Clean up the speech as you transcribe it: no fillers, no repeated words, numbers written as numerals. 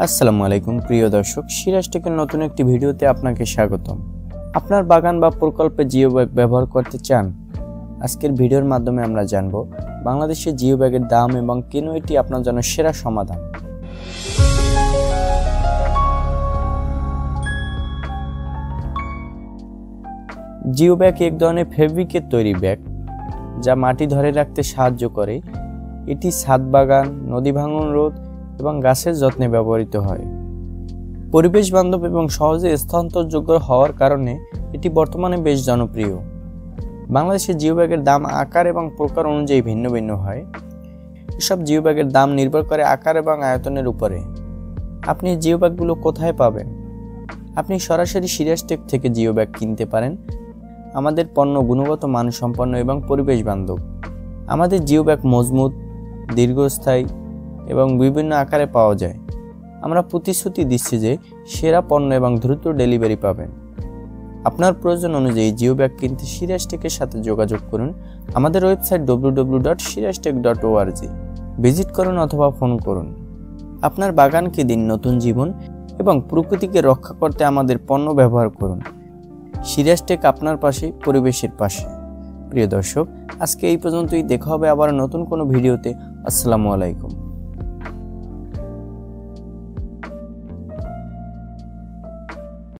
আসসালামু আলাইকুম প্রিয় দর্শক, সিরাজ টেকের নতুন একটি ভিডিওতে আপনাকে স্বাগতম। আপনার বাগান বা প্রকল্পে জিও ব্যাগ ব্যবহার করতে চান? আজকের ভিডিওর মাধ্যমে আমরা জানব বাংলাদেশে জিও ব্যাগের দাম এবং কেন এটি আপনার জন্য সেরা সমাধান। জিও ব্যাগ এক ধরনের ফেব্রিকের তৈরি ব্যাগ যা মাটি ধরে রাখতে সাহায্য করে। এটি ছাদ বাগান, নদী ভাঙন রোধ এবং গাছের যত্নে ব্যবহৃত হয়। পরিবেশ বান্ধব এবং সহজে স্থানান্তরযোগ্য হওয়ার কারণে এটি বর্তমানে বেশ জনপ্রিয়। বাংলাদেশে জিও ব্যাগের দাম আকার এবং প্রকার অনুযায়ী ভিন্ন ভিন্ন হয়। এসব জিও ব্যাগের দাম নির্ভর করে আকার এবং আয়তনের উপরে। আপনি জিও ব্যাগগুলো কোথায় পাবেন? আপনি সরাসরি সিরাজ টেক থেকে জিও ব্যাগ কিনতে পারেন। আমাদের পণ্য গুণগত মানসম্পন্ন এবং পরিবেশ বান্ধব। আমাদের জিও ব্যাগ মজবুত, দীর্ঘস্থায়ী এবং বিভিন্ন আকারে পাওয়া যায়। আমরা প্রতিশ্রুতি দিচ্ছি যে সেরা পণ্য এবং দ্রুত ডেলিভারি পাবেন। আপনার প্রয়োজন অনুযায়ী জিও ব্যাগ কিনতে সিরাজ টেকের সাথে যোগাযোগ করুন। আমাদের ওয়েবসাইট www.siraztech.org ভিজিট করুন অথবা ফোন করুন। আপনার বাগানকে দিন নতুন জীবন এবং প্রকৃতিকে রক্ষা করতে আমাদের পণ্য ব্যবহার করুন। সিরাজ টেক আপনার পাশে, পরিবেশের পাশে। প্রিয় দর্শক, আজকে এই পর্যন্তই। দেখা হবে আবার নতুন কোনো ভিডিওতে। আসসালামু আলাইকুম।